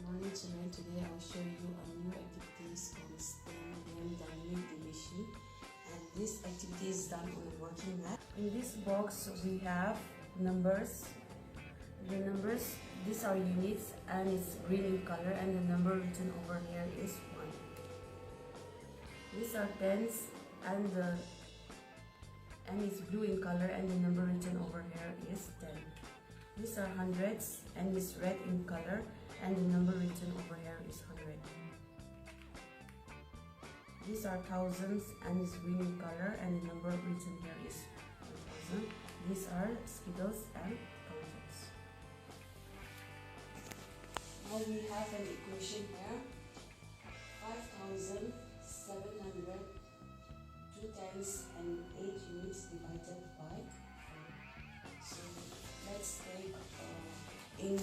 Morning children, today I'll show you a new activity called Stamp Game Dynamic Division, and this activity is done on a working mat. In this box we have numbers. The numbers, these are units and it's green in color, and the number written over here is 1. These are tens and it's blue in color, and the number written over here is 10. These are hundreds and it's red in color, and the number written over here is 100. These are thousands and it's green in color, and the number written here is 1000. These are skittles and thousands. Now we have an equation here. 5,700, 2 tens and 8 units divided by 4. So let's take in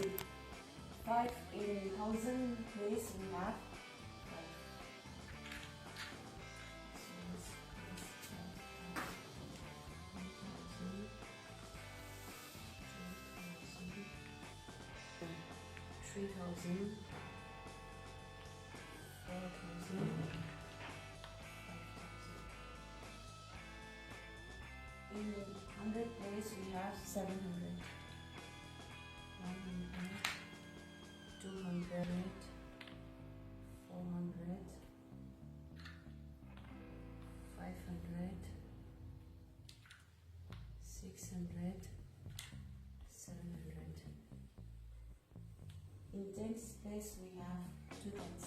1,000 place we have 5. So let's 3,000, 4,000, 5,000. In 100 place we have 700, 100, 200, 400, 500, 600, 700. In tens place we have 2 tens,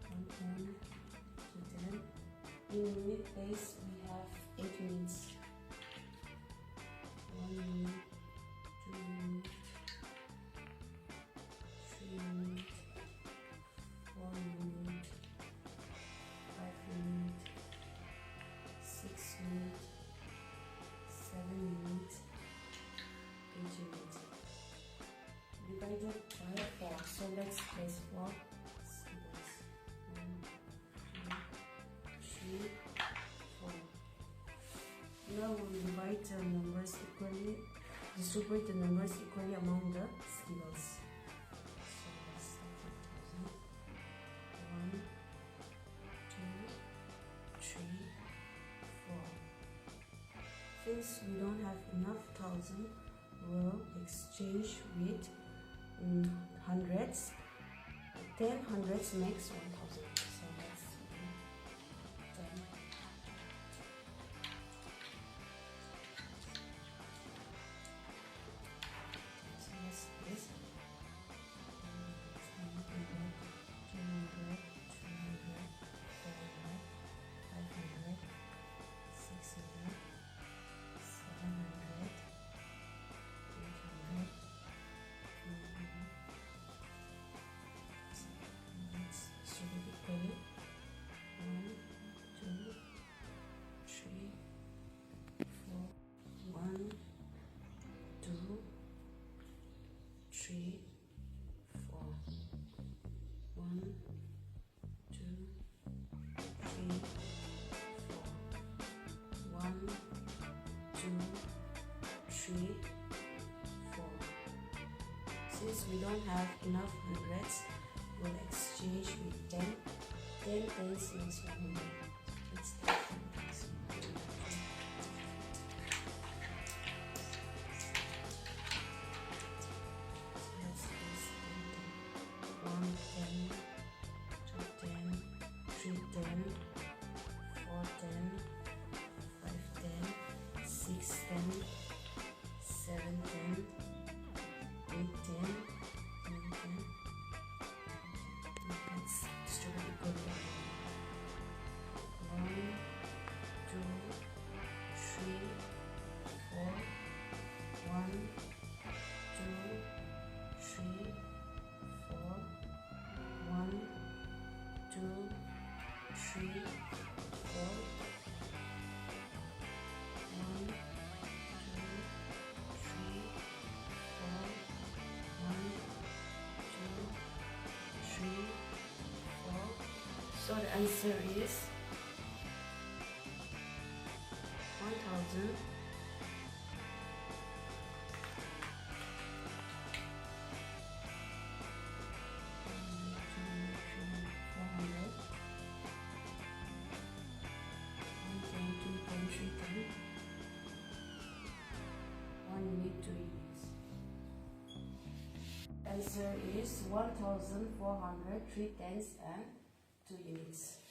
1 10, 2 10. In unit place we have 8 units, 1 unit, 2 unit, 3 unit, 4 unit, 5 unit, 6 unit, 7 unit, 8 unit. Divided by 4. So let's place 4 skittles. 1, 2, 3, 4. Now we'll divide the numbers equally, distribute the numbers equally among the skittles. So let's start with 1, 2, 3, 4. Since we don't have enough thousand, we'll exchange with hundreds. 10 hundreds makes 1,000. So let's do 10. So let's do this. 100, 200, 300, 400, 500, 600, 700, 800. Let's distribute equally. 1, 2, 3, 4. 1, 2, 3, 4. 1, 2, 3, 4. 1, 2, 3, 4. Since we don't have enough hundreds, we'll exchange with 10. 10 tens makes 100. Let's take 10 tens. So let's place 1 10, 2 10, 3 10, 4 10, 5 10, 6 10, 7 10, 8 10, 9 10. Let's distribute equally. 1, 2, 3, 4. 1, 2, 3, 4. 1, 2, 3, 4. 1, 2, 3, 4. 1, 2, 3, 4. So the answer is 1,000. 2 units. Answer is 1,400 3/10 and 2 units.